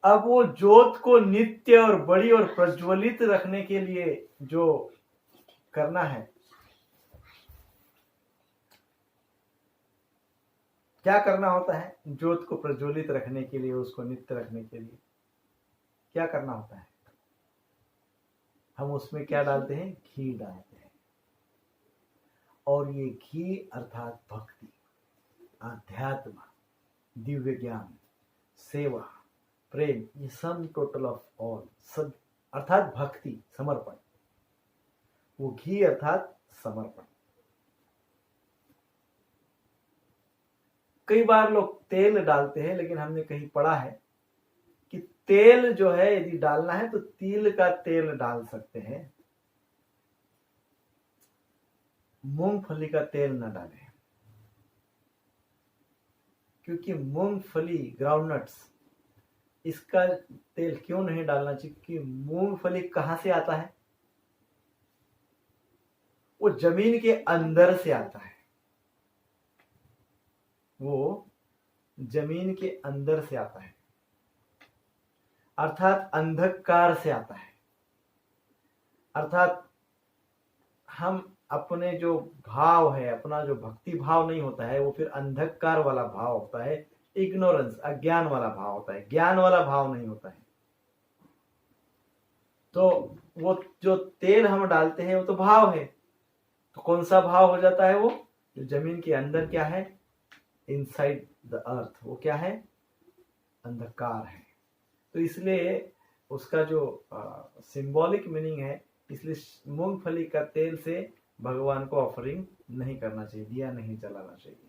अब वो ज्योत को नित्य और बड़ी और प्रज्वलित रखने के लिए जो करना है, क्या करना होता है, ज्योत को प्रज्वलित रखने के लिए, उसको नित्य रखने के लिए क्या करना होता है, हम उसमें क्या डालते हैं, घी डालते हैं। और ये घी अर्थात भक्ति, आध्यात्म, दिव्य ज्ञान, सेवा, प्रेम, ये सम टोटल ऑफ ऑल, सब अर्थात भक्ति, समर्पण। वो घी अर्थात समर्पण। कई बार लोग तेल डालते हैं, लेकिन हमने कहीं पढ़ा है कि तेल जो है यदि डालना है तो तिल का तेल डाल सकते हैं, मूंगफली का तेल न डालें। क्योंकि मूंगफली, ग्राउंडनट्स, इसका तेल क्यों नहीं डालना चाहिए, कि मूंगफली कहां से आता है, वो जमीन के अंदर से आता है, वो जमीन के अंदर से आता है, अर्थात अंधकार से आता है। अर्थात हम अपने जो भाव है, अपना जो भक्ति भाव नहीं होता है, वो फिर अंधकार वाला भाव होता है, इग्नोरेंस, अज्ञान वाला भाव होता है, ज्ञान वाला भाव नहीं होता है। तो वो जो तेल हम डालते हैं वो तो भाव है, तो कौन सा भाव हो जाता है, वो जो जमीन के अंदर क्या है, इनसाइड द अर्थ, वो क्या है, अंधकार है। तो इसलिए उसका जो सिंबॉलिक मीनिंग है, इसलिए मूंगफली का तेल से भगवान को ऑफरिंग नहीं करना चाहिए, दिया नहीं जलाना चाहिए।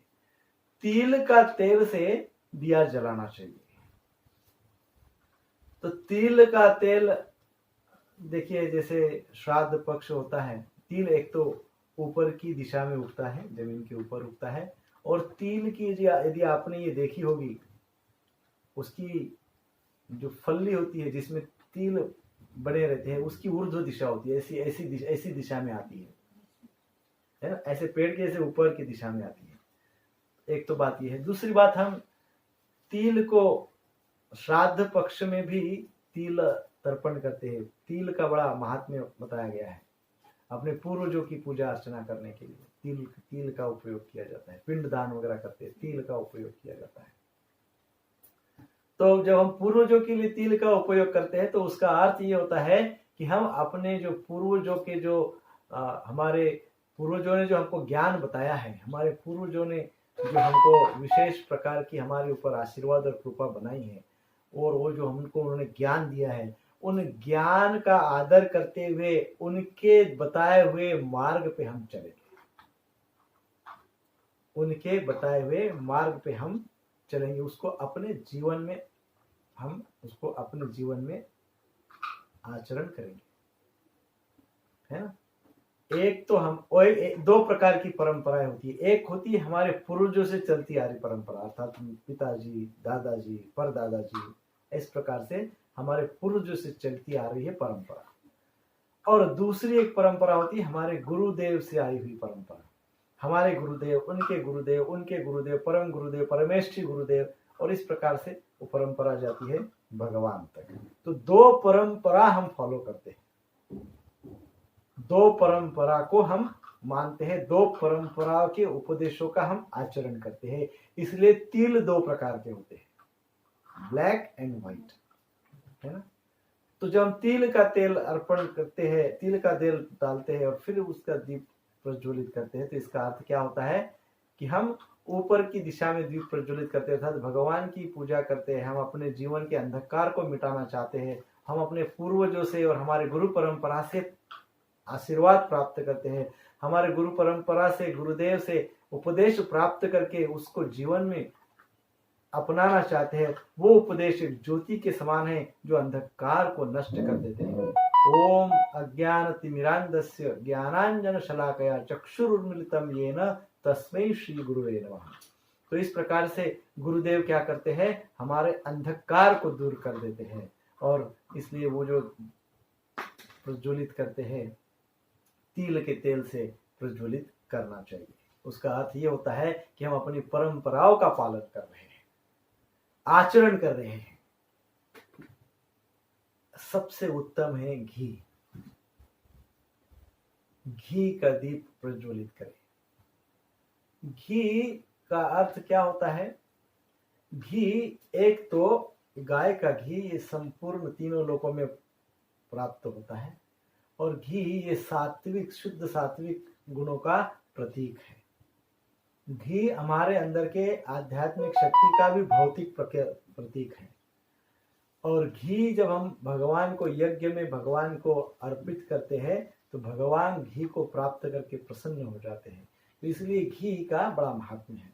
तिल का तेल से दिया जलाना चाहिए। तो तिल का तेल देखिए, जैसे श्राद्ध पक्ष होता है, तिल एक तो ऊपर की दिशा में उगता है, जमीन के ऊपर उगता है, और तिल की यदि आपने ये देखी होगी, उसकी जो फली होती है जिसमें तिल बने रहते हैं, उसकी ऊर्ध्व दिशा होती है, ऐसी दिशा में आती है ना, ऐसे पेड़ के ऐसे ऊपर की दिशा में आती है। एक तो बात ये है। दूसरी बात, हम तिल को श्राद्ध पक्ष में भी तिल तर्पण करते हैं। तिल का बड़ा महात्म्य बताया गया है। अपने पूर्वजों की पूजा अर्चना करने के लिए तिल का उपयोग किया जाता है। पिंड दान वगैरह करते हैं, तिल का उपयोग किया जाता है। तो जब हम पूर्वजों के लिए तिल का उपयोग करते हैं तो उसका अर्थ ये होता है कि हम अपने जो पूर्वजों के जो हमारे पूर्वजों ने जो हमको ज्ञान बताया है, हमारे पूर्वजों ने जो हमको विशेष प्रकार की हमारे ऊपर आशीर्वाद और कृपा बनाई है, और वो जो हमको उन्होंने ज्ञान दिया है, उन ज्ञान का आदर करते हुए उनके बताए हुए मार्ग पे हम चलेंगे। उनके बताए हुए मार्ग पे हम चलेंगे, उसको अपने जीवन में हम उसको अपने जीवन में आचरण करेंगे, है ना। एक तो हम दो प्रकार की परंपराएं होती है। एक होती है हमारे पूर्वजों से चलती आ रही परंपरा, अर्थात पिताजी, दादाजी, परदादाजी, इस प्रकार से हमारे पूर्वजों से चलती आ रही है परंपरा। और दूसरी एक परंपरा होती है हमारे गुरुदेव से आई हुई परंपरा। हमारे गुरुदेव, उनके गुरुदेव, उनके गुरुदेव, परम गुरुदेव, परमेष्ठी गुरुदेव, और इस प्रकार से वो परंपरा जाती है भगवान तक। तो दो परंपरा हम फॉलो करते हैं, दो परंपरा को हम मानते हैं, दो परंपराओं के उपदेशों का हम आचरण करते हैं। इसलिए तिल दो प्रकार के होते हैं, ब्लैक एंड व्हाइट, है ना। तो जब हम तिल का तेल अर्पण करते हैं, तिल का तेल डालते हैं और फिर उसका दीप प्रज्वलित करते हैं, तो इसका अर्थ क्या होता है कि हम ऊपर की दिशा में दीप प्रज्वलित करते हैं, अर्थात भगवान की पूजा करते हैं। हम अपने जीवन के अंधकार को मिटाना चाहते हैं। हम अपने पूर्वजों से और हमारे गुरु परंपरा से आशीर्वाद प्राप्त करते हैं। हमारे गुरु परंपरा से, गुरुदेव से उपदेश प्राप्त करके उसको जीवन में अपनाना चाहते हैं। वो उपदेश ज्योति के समान है जो अंधकार को नष्ट कर देते हैं। ओम अज्ञानतिमिरान्धस्य ज्ञानांजन शलाकया चक्षुरुन्मीलितं येन तस्मै श्री गुरुवे नमः। तो इस प्रकार से गुरुदेव क्या करते हैं, हमारे अंधकार को दूर कर देते हैं, और इसलिए वो जो प्रज्वलित करते हैं, तिल के तेल से प्रज्वलित करना चाहिए। उसका अर्थ ये होता है कि हम अपनी परंपराओं का पालन कर रहे हैं, आचरण कर रहे हैं। सबसे उत्तम है घी। घी का दीप प्रज्वलित करें। घी का अर्थ क्या होता है? घी एक तो गाय का घी, ये संपूर्ण तीनों लोकों में प्राप्त होता है, और घी ये सात्विक, शुद्ध सात्विक गुणों का प्रतीक है। घी हमारे अंदर के आध्यात्मिक शक्ति का भी भौतिक प्रतीक है। और घी जब हम भगवान को यज्ञ में भगवान को अर्पित करते हैं तो भगवान घी को प्राप्त करके प्रसन्न हो जाते हैं। तो इसलिए घी का बड़ा महात्म्य है।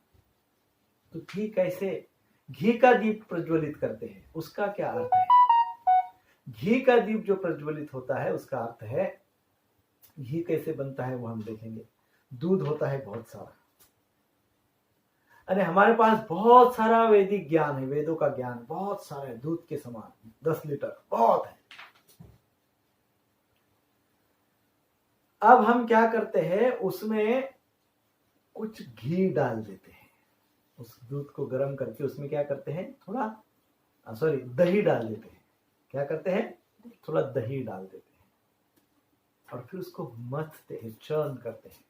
तो घी कैसे, घी का दीप प्रज्वलित करते हैं, उसका क्या अर्थ है? घी का दीप जो प्रज्वलित होता है उसका अर्थ है, घी कैसे बनता है वो हम देखेंगे। दूध होता है बहुत सारा, अरे हमारे पास बहुत सारा वैदिक ज्ञान है, वेदों का ज्ञान बहुत सारा है, दूध के समान 10 लीटर बहुत है। अब हम क्या करते हैं, उसमें कुछ घी डाल देते हैं। उस दूध को गर्म करके उसमें क्या करते हैं, थोड़ा दही डाल देते हैं। क्या करते हैं, थोड़ा दही डाल देते हैं और फिर उसको मथते हैं, चर्न करते हैं।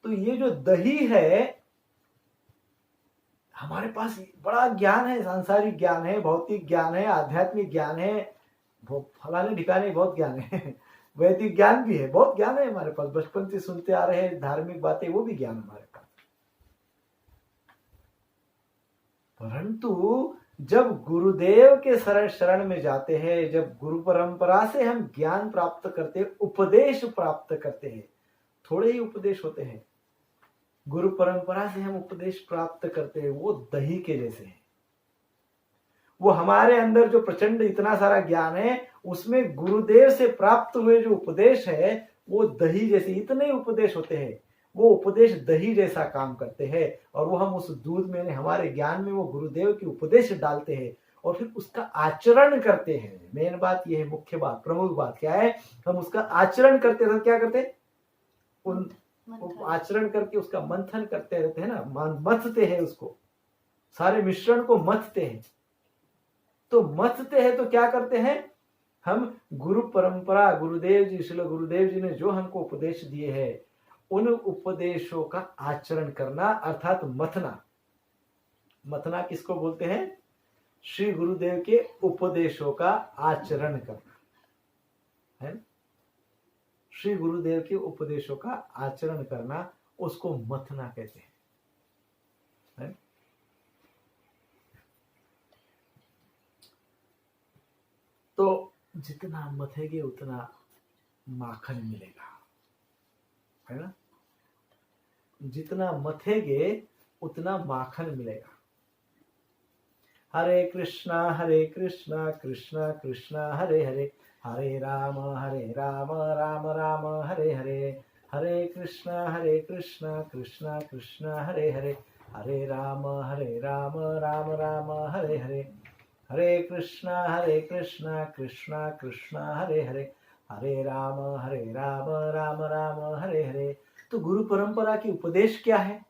तो ये जो दही है, हमारे पास बड़ा ज्ञान है, सांसारिक ज्ञान है, भौतिक ज्ञान है, आध्यात्मिक ज्ञान है, फलाने ठिकाने बहुत ज्ञान है, वैदिक ज्ञान भी है, बहुत ज्ञान है हमारे पास। बचपन से सुनते आ रहे हैं धार्मिक बातें, वो भी ज्ञान हमारे पास। परंतु जब गुरुदेव के शरण में जाते हैं, जब गुरु परंपरा से हम ज्ञान प्राप्त करते हैं, उपदेश प्राप्त करते हैं, थोड़े ही उपदेश होते हैं, गुरु परंपरा से हम उपदेश प्राप्त करते हैं, वो दही के जैसे हैं। वो हमारे अंदर जो प्रचंड इतना सारा ज्ञान है, उसमें गुरुदेव से प्राप्त हुए जो उपदेश है वो दही जैसे, इतने उपदेश होते हैं, वो उपदेश दही जैसा काम करते हैं। और वो हम उस दूध में, हमारे ज्ञान में वो गुरुदेव के उपदेश डालते हैं, और फिर उसका आचरण करते हैं। मेन बात यह है, मुख्य बात, प्रमुख बात क्या है, हम उसका आचरण करते रहते, क्या करते हैं, उन आचरण करके उसका मंथन करते रहते हैं ना, मथते हैं उसको, सारे मिश्रण को मथते हैं। तो मथते हैं तो क्या करते हैं, हम गुरु परंपरा, गुरुदेव जी, श्रील गुरुदेव जी ने जो हमको उपदेश दिए हैं उन उपदेशों का आचरण करना, अर्थात मथना। मथना किसको बोलते हैं, श्री गुरुदेव के उपदेशों का आचरण करना है। श्री गुरुदेव के उपदेशों का आचरण करना, उसको मथना कहते हैं। तो जितना मथेंगे उतना माखन मिलेगा, है ना, जितना मथेंगे उतना माखन मिलेगा। हरे कृष्णा कृष्णा कृष्णा हरे हरे, हरे राम राम राम हरे हरे, हरे कृष्णा कृष्णा कृष्णा हरे हरे, हरे राम राम राम हरे हरे, हरे कृष्णा कृष्णा कृष्णा हरे हरे, हरे राम राम राम हरे हरे। तो गुरु परंपरा की उपदेश क्या है,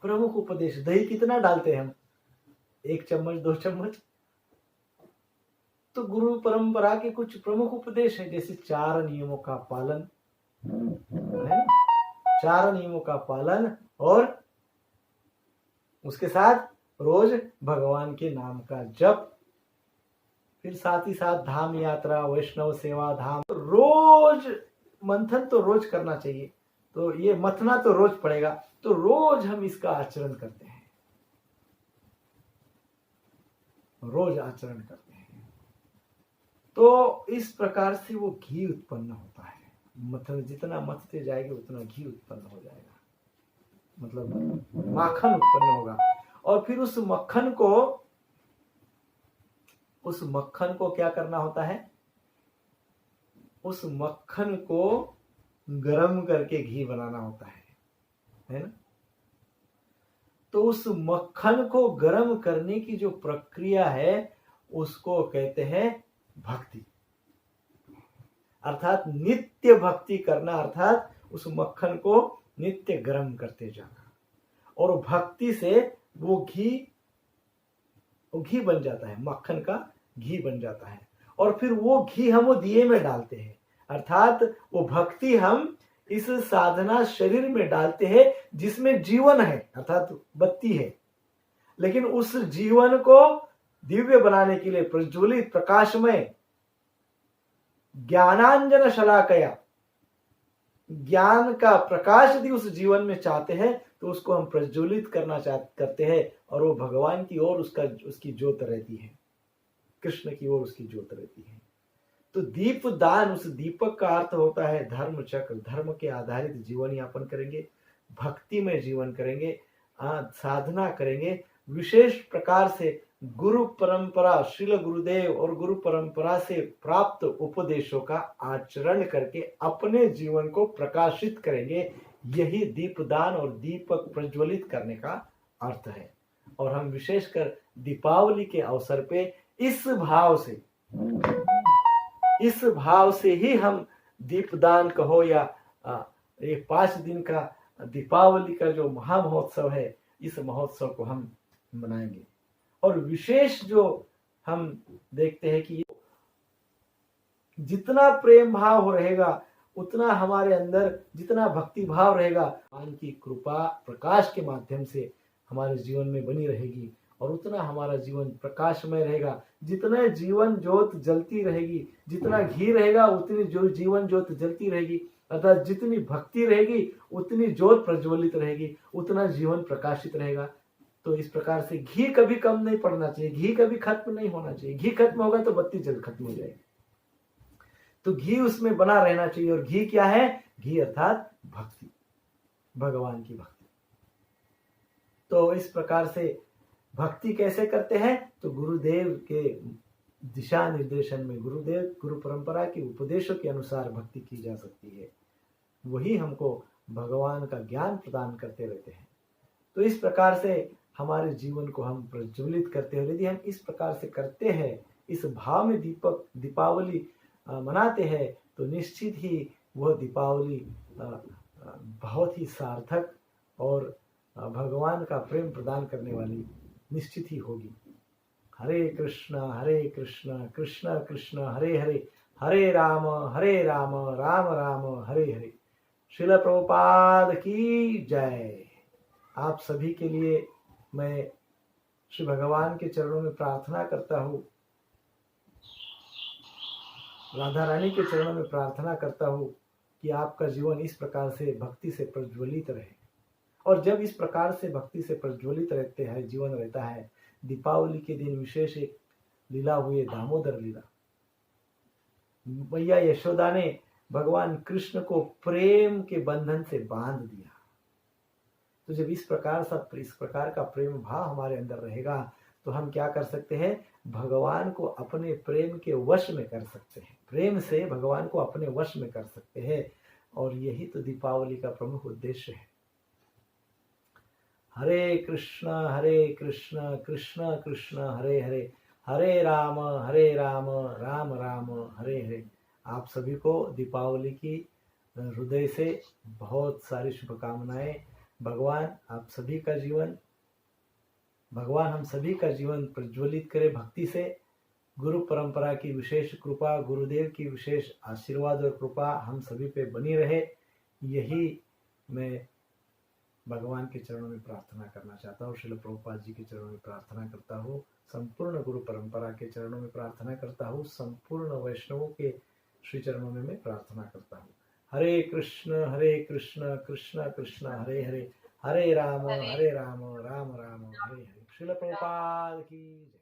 प्रमुख उपदेश। दही कितना डालते हैं हम, 1 चम्मच 2 चम्मच। तो गुरु परंपरा के कुछ प्रमुख उपदेश है, जैसे 4 नियमों का पालन, है, 4 नियमों का पालन, और उसके साथ रोज भगवान के नाम का जप, फिर साथ ही साथ धाम यात्रा, वैष्णव सेवा, धाम, रोज मंथन तो रोज करना चाहिए। तो ये मथना तो रोज पड़ेगा, तो रोज हम इसका आचरण करते हैं, रोज आचरण करते हैं। तो इस प्रकार से वो घी उत्पन्न होता है। मतलब जितना मथते जाएंगे उतना घी उत्पन्न हो जाएगा, मतलब माखन उत्पन्न होगा। और फिर उस मक्खन को क्या करना होता है, उस मक्खन को गरम करके घी बनाना होता है ना। तो उस मक्खन को गरम करने की जो प्रक्रिया है उसको कहते हैं भक्ति, अर्थात नित्य भक्ति करना, अर्थात उस मक्खन को नित्य गरम करते जाना। और भक्ति से वो घी बन जाता है, मक्खन का घी बन जाता है। और फिर वो घी हम वो दिए में डालते हैं, अर्थात वो भक्ति हम इस साधना शरीर में डालते हैं जिसमें जीवन है, अर्थात बत्ती है। लेकिन उस जीवन को दिव्य बनाने के लिए, प्रज्वलित प्रकाशमय ज्ञानांजन शलाकया, ज्ञान का प्रकाश यदि उस जीवन में चाहते हैं तो उसको हम प्रज्वलित करते हैं, और वो भगवान की ओर उसकी ज्योत रहती है, कृष्ण की ओर उसकी ज्योत रहती है। तो दीप दान, उस दीपक का अर्थ होता है धर्म चक्र। धर्म के आधारित जीवन यापन करेंगे, भक्ति में जीवन करेंगे, साधना करेंगे, विशेष प्रकार से गुरु परंपरा, श्रील गुरुदेव और गुरु परंपरा से प्राप्त उपदेशों का आचरण करके अपने जीवन को प्रकाशित करेंगे। यही दीपदान और दीपक प्रज्वलित करने का अर्थ है। और हम विशेषकर दीपावली के अवसर पे इस भाव से ही हम दीपदान कहो या ये 5 दिन का दीपावली का जो महामहोत्सव है, इस महोत्सव को हम मनाएंगे। और विशेष जो हम देखते हैं कि जितना प्रेम भाव हो रहेगा उतना हमारे अंदर, जितना भक्ति भाव रहेगा, भगवान की कृपा प्रकाश के माध्यम से हमारे जीवन में बनी रहेगी, और उतना हमारा जीवन प्रकाशमय रहेगा। जितना जीवन ज्योत जलती रहेगी, जितना घी रहेगा उतनी जो जीवन ज्योत जलती रहेगी, अर्थात जितनी भक्ति रहेगी उतनी ज्योत प्रज्वलित रहेगी, उतना जीवन प्रकाशित रहेगा। तो इस प्रकार से घी कभी कम नहीं पड़ना चाहिए, घी कभी खत्म नहीं होना चाहिए। घी खत्म होगा तो बत्ती जल खत्म हो जाएगी। तो घी उसमें बना रहना चाहिए। और घी क्या है, घी अर्थात भक्ति, भगवान की भक्ति। तो इस प्रकार से भक्ति कैसे करते हैं, तो गुरुदेव के दिशा निर्देशन में, गुरुदेव गुरु परंपरा के उपदेशों के अनुसार भक्ति की जा सकती है। वही हमको भगवान का ज्ञान प्रदान करते रहते हैं। तो इस प्रकार से हमारे जीवन को हम प्रज्वलित करते हैं। यदि हम इस प्रकार से करते हैं, इस भाव में दीपावली मनाते हैं, तो निश्चित ही वह दीपावली बहुत ही सार्थक और भगवान का प्रेम प्रदान करने वाली निश्चित ही होगी। हरे कृष्ण कृष्ण कृष्ण हरे हरे, हरे राम राम राम हरे हरे। श्रील प्रभुपाद की जय। आप सभी के लिए मैं श्री भगवान के चरणों में प्रार्थना करता हूँ, राधा रानी के चरणों में प्रार्थना करता हूँ कि आपका जीवन इस प्रकार से भक्ति से प्रज्वलित रहे। और जब इस प्रकार से भक्ति से प्रज्वलित रहते हैं, जीवन रहता है, दीपावली के दिन विशेष एक लीला हुई, दामोदर लीला। मैया यशोदा ने भगवान कृष्ण को प्रेम के बंधन से बांध दिया। तो जब इस प्रकार का प्रेम भाव हमारे अंदर रहेगा, तो हम क्या कर सकते हैं, भगवान को अपने प्रेम के वश में कर सकते हैं। प्रेम से भगवान को अपने वश में कर सकते हैं। और यही तो दीपावली का प्रमुख उद्देश्य है। हरे कृष्ण कृष्ण कृष्ण हरे हरे, हरे राम राम राम हरे हरे। आप सभी को दीपावली की हृदय से बहुत सारी शुभकामनाएं। भगवान हम सभी का जीवन प्रज्वलित करे भक्ति से। गुरु परंपरा की विशेष कृपा, गुरुदेव की विशेष आशीर्वाद और कृपा हम सभी पे बनी रहे, यही मैं भगवान के चरणों में प्रार्थना करना चाहता हूँ। श्रील प्रभुपाद जी के चरणों में प्रार्थना करता हूँ, संपूर्ण गुरु परंपरा के चरणों में प्रार्थना करता हूँ, संपूर्ण वैष्णवों के श्री चरणों में मैं प्रार्थना करता हूँ। हरे कृष्ण कृष्ण कृष्ण हरे हरे, हरे राम राम राम हरे हरे। श्रील प्रभुपाद की जय।